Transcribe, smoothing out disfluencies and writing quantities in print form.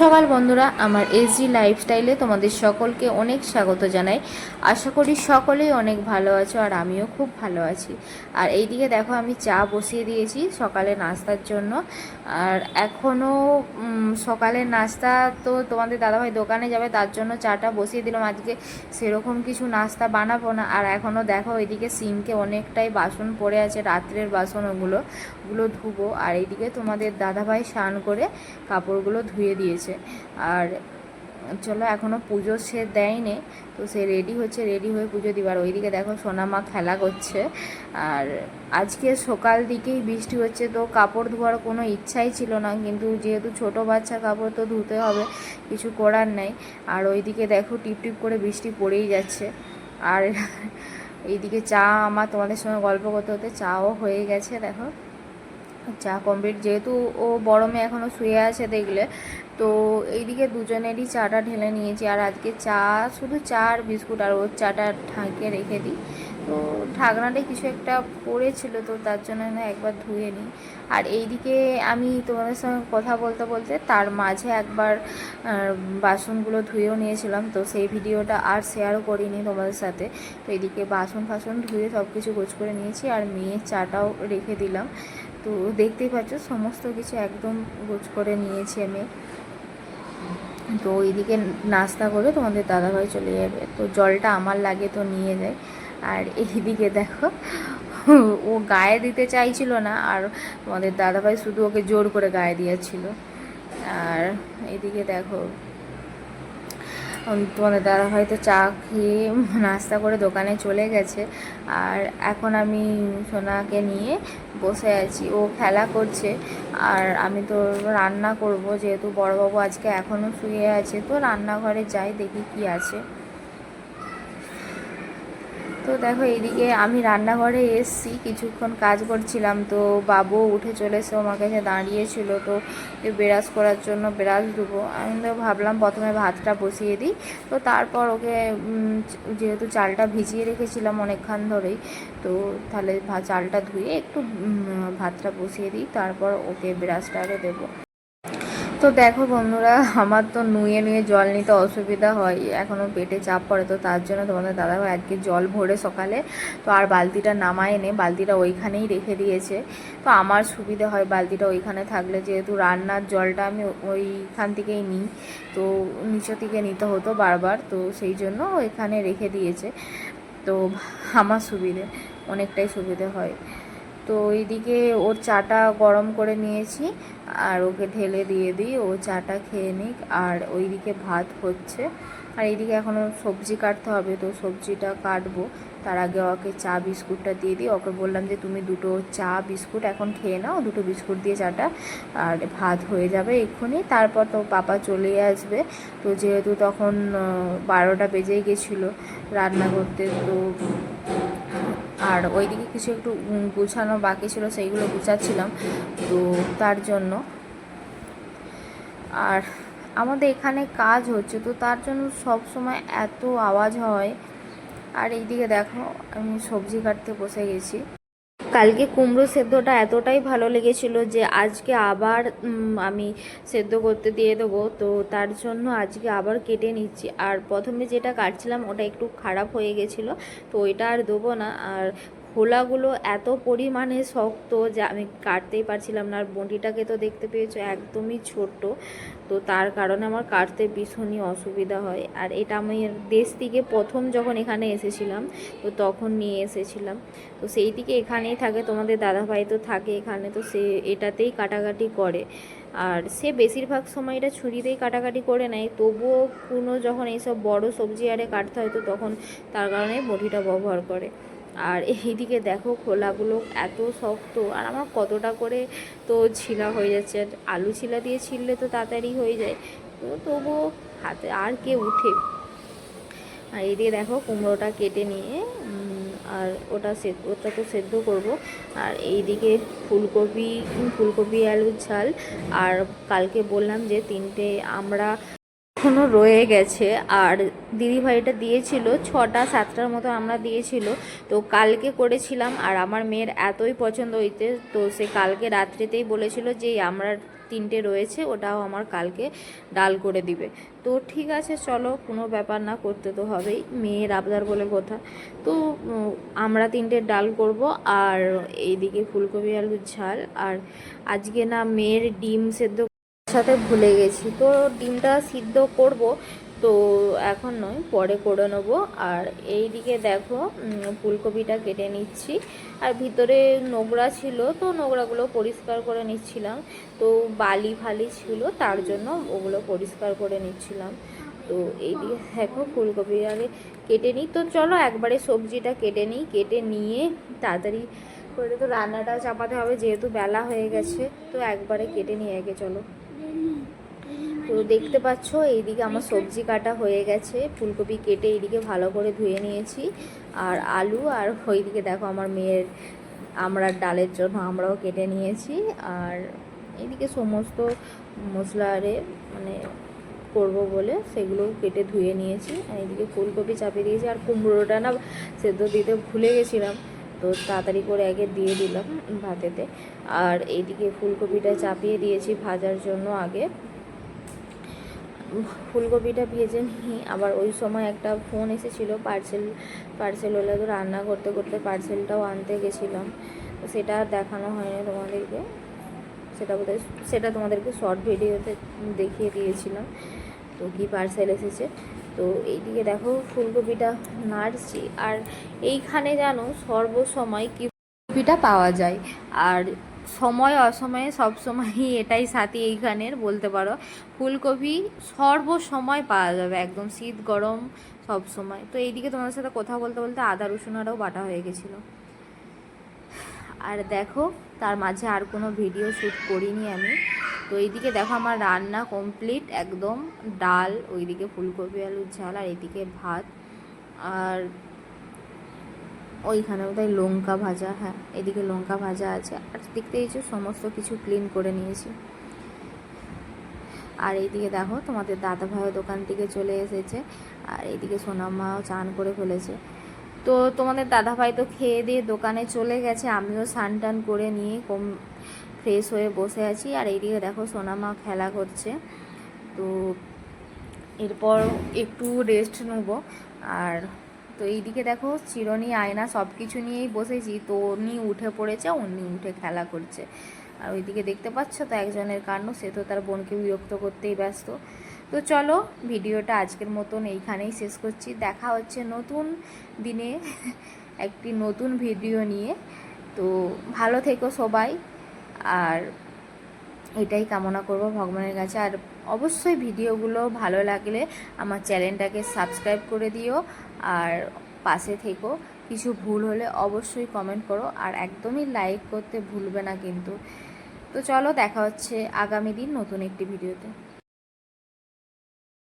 সকাল বন্ধুরা, আমার এসজি লাইফস্টাইলে তোমাদের সকলকে অনেক স্বাগত জানাই। আশা করি সকলেই অনেক ভালো আছো আর আমিও খুব ভালো আছি। আর এইদিকে দেখো, আমি চা বসিয়ে দিয়েছি সকালে নাস্তার জন্য। আর এখনও সকালের নাস্তা তো তোমাদের দাদাভাই দোকানে যাবে, তার জন্য চাটা বসিয়ে দিলাম। আজকে সেরকম কিছু নাস্তা বানাবো না। আর এখনও দেখো এইদিকে সিঙ্কে অনেকটাই বাসন পড়ে আছে, রাত্রের বাসন, ওগুলো ধুবো। আর এইদিকে তোমাদের দাদাভাই স্নান করে কাপড়গুলো ধুয়ে দিয়েছে। আর চলো, এখনও পুজো সে দেয়নি, তো সে রেডি হচ্ছে, রেডি হয়ে পুজো দিবার। ওইদিকে দেখো সোনামা খেলা করছে। আর আজকে সকাল দিকেই বৃষ্টি হচ্ছে, তো কাপড় ধোয়ার কোনো ইচ্ছাই ছিল না, কিন্তু যেহেতু ছোট বাচ্চা, কাপড় তো ধুতে হবে, কিছু করার নেই। আর ওইদিকে দেখো টিপ টিপ করে বৃষ্টি পড়েই যাচ্ছে। আর এইদিকে চা, আমার তোমাদের সঙ্গে গল্প করতে করতে চাও হয়ে গেছে। দেখো চা কমপ্লিট, যেহেতু ও বড় মেয়ে এখনও শুয়ে আছে দেখলে, তো এইদিকে দুজনেরই চাটা ঢেলে নিয়েছি। আর আজকে চা, শুধু চা আর বিস্কুট, আর ওর চাটা ঢাকে রেখে দিই। তো ঢাকনাটাই কিছু একটা পড়েছিল, তো তার জন্য না একবার ধুয়ে নিই। আর এইদিকে আমি তোমাদের সঙ্গে কথা বলতে বলতে তার মাঝে একবার বাসনগুলো ধুয়েও নিয়েছিলাম, তো সেই ভিডিওটা আর শেয়ারও করিনি তোমাদের সাথে। তো এইদিকে বাসন ফাসন ধুয়ে সব কিছু গোছ করে নিয়েছি, আর মেয়ের চাটাও রেখে দিলাম। তো দেখতেই পাচ্ছ সমস্ত কিছু একদম গোছ করে নিয়েছি আমি। তো এইদিকে নাস্তা করে তোমাদের দাদাভাই চলে যাবে, তো জলটা আমার লাগে তো নিয়ে যায়। আর এইদিকে দেখো, ও গায়ে দিতে চাইছিল না, আর তোমাদের দাদাভাই শুধু ওকে জোর করে গায়ে দিয়েছিল। আর এইদিকে দেখো তোমাদের দাদা হয়তো চা খেয়ে নাস্তা করে দোকানে চলে গেছে। আর এখন আমি সোনাকে নিয়ে বসে আছি, ও খেলা করছে। আর আমি তো রান্না করব, যেহেতু বড়বাবু আজকে এখনও শুয়ে আছে, তো রান্নাঘরে যাই, দেখি কি আছে। তো দেখো এইদিকে আমি রান্নাঘরে এসছি, কিছুক্ষণ কাজ করছিলাম, তো বাবু উঠে চলে এসে আমার কাছে দাঁড়িয়েছিল, তো ব্রাশ করার জন্য ব্রাশ দেবো। আমি তো ভাবলাম প্রথমে ভাতটা বসিয়ে দিই, তো তারপর ওকে যেহেতু চালটা ভিজিয়ে রেখেছিলাম অনেকক্ষণ ধরেই, তো তাহলে চালটা ধুয়ে একটু ভাতটা বসিয়ে দিই, তারপর ওকে ব্রাশটা আগে দেবো। তো দেখো বন্ধুরা, আমার তো নুয়ে নুয়ে জল নিতে অসুবিধা হয়, এখনও পেটে চাপ পড়ে, তো তার জন্য তোমাদের দাদাভাই আজকে জল ভরে সকালে, তো আর বালতিটা নামায় এনে বালতিটা ওইখানেই রেখে দিয়েছে। তো আমার সুবিধা হয় বালতিটা ওইখানে থাকলে, যেহেতু রান্নার জলটা আমি ওইখান থেকেই নিই, তো নিচে থেকে নিতে হতো বারবার, তো সেই জন্য ওইখানে রেখে দিয়েছে। তো আমার সুবিধে, অনেকটাই সুবিধে হয়। তো এইদিকে ওর চাটা গরম করে নিয়েছি, আর ওকে ঢেলে দিয়ে দিই, ও চাটা খেয়ে নিক। আর ওইদিকে ভাত হচ্ছে, আর এইদিকে এখনও সবজি কাটতে হবে, তো সবজিটা কাটবো। তার আগে ওকে চা বিস্কুটটা দিয়ে দিই, ওকে বললাম যে তুমি দুটো চা বিস্কুট এখন খেয়ে নাও, দুটো বিস্কুট দিয়ে চাটা, আর ভাত হয়ে যাবে এক্ষুনি। তারপর তো পাপা চলে আসবে, তো যেহেতু তখন 12টা বেজেই গেছিলো রান্না করতে, তো আর ওইদিকে কিছু একটু গুছানো বাকি ছিল, সেইগুলো গুছাচ্ছিলাম, তো তার জন্য। আর আমাদের এখানে কাজ হচ্ছে, তো তার জন্য সব সময় এত আওয়াজ হয়। আর এইদিকে দেখো আমি সবজি কাটতে বসে গেছি। কালকে কুমড়ো সেদ্ধটা এতটাই ভালো লেগেছিল যে আজকে আবার আমি সেদ্ধ করতে দিয়ে দেবো, তো তার জন্য আজকে আবার কেটে নিচ্ছি। আর প্রথমে যেটা কাটছিলাম ওটা একটু খারাপ হয়ে গেছিলো, তো ওইটা আর দেবো না। আর খোলাগুলো এত পরিমাণে শক্ত যে আমি কাটতেই পারছিলাম না। আর বঁটিটাকে তো দেখতে পেয়েছো একদমই ছোট্ট, তো তার কারণে আমার কাটতে ভীষণই অসুবিধা হয়। আর এটা আমি দেশ থেকে প্রথম যখন এখানে এসেছিলাম, তো তখন নিয়ে এসেছিলাম, তো সেই থেকে এখানেই থাকে, তোমাদের দাদাভাই তো থাকে এখানে, তো সে এটাতেই কাটাকাটি করে। আর সে বেশিরভাগ সময় এটা ছুরিতেই কাটাকাটি করে নেয়, তবুও কোনো যখন এইসব বড় সবজি আরে কাটতে হয়, তো তখন তার কারণে বটিটা ব্যবহার করে। আর এইদিকে দেখো খোলাগুলো এত শক্ত, আর আমার কতটা করে তো ছিলা হয়ে যাচ্ছে। আর আলু ছিলা দিয়ে ছিললে তো তাড়াতাড়ি হয়ে যায়, তো তবুও হাতে আর কে উঠে। আর এইদিকে দেখো কুমড়োটা কেটে নিয়ে আর ওটা তো সেদ্ধ করব। আর এইদিকে ফুলকপি আলুর ঝাল। আর কালকে বললাম যে 3টে আমরা এখনও রয়ে গেছে, আর দিদিভাইটা দিয়েছিল 6টা 7টার মতো আমরা দিয়েছিল, তো কালকে করেছিলাম। আর আমার মেয়ের এতই পছন্দ হইতে, তো সে কালকে রাত্রিতেই বলেছিল যে আমরা 3টে রয়েছে, ওটাও আমার কালকে ডাল করে দিবে। তো ঠিক আছে চলো, কোনো ব্যাপার না, করতে তো হবেই, মেয়ের আবদার বলে কথা। তো আমরা 3টে ডাল করব, আর এইদিকে ফুলকপি আলুর ঝাল। আর আজকে না মেয়ের ডিম সেদ্ধ সাথে ভুলে গেছি, তো ডিমটা সিদ্ধ করব, তো এখন নয়, পরে করে নেবো। আর এই দিকে দেখো ফুলকপিটা কেটে নিচ্ছি, আর ভিতরে নোংরা ছিল, তো নোংরাগুলো পরিষ্কার করে নিচ্ছিলাম। তো বালি ফালি ছিল, তার জন্য ওগুলো পরিষ্কার করে নিচ্ছিলাম। তো এই দিকে দেখো ফুলকপি আগে কেটে নিই। তো চলো একবারে সবজিটা কেটে নিই, কেটে নিয়ে তাড়াতাড়ি করে তো রান্নাটাও চাপাতে হবে, যেহেতু বেলা হয়ে গেছে। তো একবারে কেটে নিয়ে আগে চলো। তো দেখতে পাচ্ছ এইদিকে আমার সবজি কাটা হয়ে গেছে, ফুলকপি কেটে এইদিকে ভালো করে ধুয়ে নিয়েছি, আর আলু, আর ওইদিকে দেখো আমার মেয়ের আমরা ডালের জন্য আমরাও কেটে নিয়েছি। আর এইদিকে সমস্ত মশলা মানে করবো বলে সেগুলোও কেটে ধুয়ে নিয়েছি। আর এইদিকে ফুলকপি চাপিয়ে দিয়েছি, আর কুমড়োটা না সেদ্ধ দিতে ভুলে গেছিলাম, তো তাড়াতাড়ি করে আগে দিয়ে দিলাম ভাতেতে। আর এইদিকে ফুলকপিটা চাপিয়ে দিয়েছি ভাজার জন্য আগে। ফুলকপিটা ভেজে নিই, আবার ওই সময় একটা ফোন এসেছিলো পার্সেল হলে, তো রান্না করতে করতে পার্সেলটাও আনতে গেছিলাম, তো সেটা আর দেখানো হয়নি তোমাদেরকে। সেটা তোমাদেরকে শর্ট ভিডিওতে দেখিয়ে দিয়েছিলাম, তো কী পার্সেল এসেছে। তো এইদিকে দেখো ফুলকপিটা নাড়ছি, আর এইখানে জানো সর্বসময় কি ফুলকপিটা পাওয়া যায়, আর সময় অসময়ে সবসময়ই এটাই সাথী এইখানের বলতে পারো, ফুলকপি সর্বসময় পাওয়া যাবে, একদম শীত গরম সব সময়। তো এইদিকে তোমাদের সাথে কথা বলতে বলতে আদা রসুনটাও বাটা হয়ে গেছিলো। আর দেখো তার মাঝে আর কোনো ভিডিও শ্যুট করিনি আমি। তো এইদিকে দেখো আমার রান্না কমপ্লিট একদম, ডাল, ওইদিকে ফুলকপি আলুর ঝাল, আর এইদিকে ভাত, আর ওইখানে বোধহয় লঙ্কা ভাজা, হ্যাঁ এদিকে লঙ্কা ভাজা আছে। আর দেখতে এই যে সমস্ত কিছু ক্লিন করে নিয়েছি। আর এইদিকে দেখো তোমাদের দাদা ভাইও দোকান থেকে চলে এসেছে, আর এইদিকে সোনাম্মাও চান করে ফেলেছে। তো তোমাদের দাদাভাই তো খেয়ে দিয়ে দোকানে চলে গেছে, আমিও স্নান টান করে নিয়ে ফ্রেশ হয়ে বসে আছি। আর এইদিকে দেখো সোনামা খেলা করছে, তো এরপর একটু রেস্ট নেব। আর তো এইদিকে দেখো চিরুনি আয়না সব কিছু নিয়েই বসেছি, তো উনি উঠে পড়েছে, উনি উঠে খেলা করছে। আর ওইদিকে দেখতে পাচ্ছ তো একজনের কাণ্ড, সে তো তার বোনকে বিরক্ত করতেই ব্যস্ত। তো চলো ভিডিওটা আজকের মতন এইখানেই শেষ করছি, দেখা হচ্ছে নতুন দিনে একটি নতুন ভিডিও নিয়ে। তো ভালো থেকো সবাই, আর এটাই কামনা করব ভগবানের কাছে। আর অবশ্যই ভিডিওগুলো ভালো লাগলে আমার চ্যানেলটাকে সাবস্ক্রাইব করে দিও, আর পাশে থেকো। কিছু ভুল হলে অবশ্যই কমেন্ট করো, আর একদমই লাইক করতে ভুলবে না কিন্তু। তো চলো দেখা হচ্ছে আগামী দিন নতুন একটি ভিডিওতে।